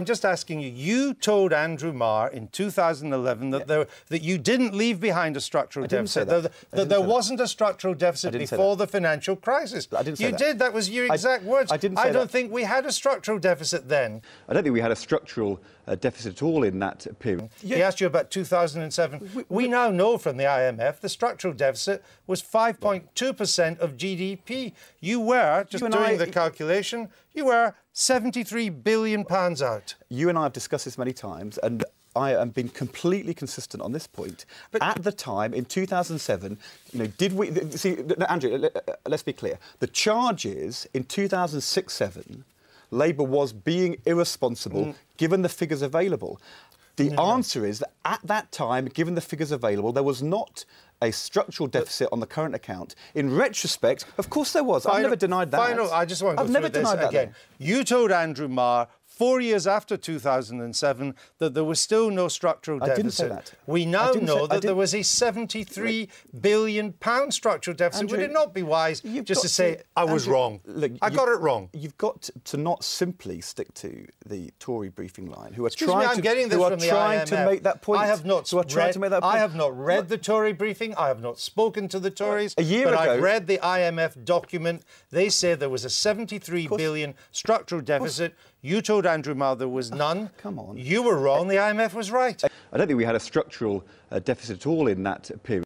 I'm just asking you, you told Andrew Marr in 2011 that that you didn't leave behind a structural deficit, that there wasn't a structural deficit before the financial crisis. I didn't say that. You did. That was your exact words. I didn't say that. I don't think we had a structural deficit then. I don't think we had a structural deficit at all in that period. He asked you about 2007. We now know from the IMF the structural deficit was 5.2% of GDP. You were, just doing the calculation, you were £73 billion out. You and I have discussed this many times, and I have been completely consistent on this point. But at the time, in 2007, did we... See, Andrew, let's be clear. The charges in 2006-07, Labour was being irresponsible given the figures available. The answer is that at that time, given the figures available, there was not a structural deficit on the current account. In retrospect, of course there was. I've never denied that. I just want to go through this again. You told Andrew Marr 4 years after 2007 that there was still no structural deficit. I didn't say that. We now know that there was a £73 billion structural deficit. Andrew, would it not be wise just to say, I was wrong? Look, I got it wrong. You've got to not simply stick to the Tory briefing line, who are trying to make that point. I have not I have not read the Tory briefing. I have not spoken to the Tories. A year ago, I've read the IMF document. They say there was a £73 billion structural deficit. You told Andrew Marr there was none. Come on. You were wrong. The IMF was right. I don't think we had a structural deficit at all in that period.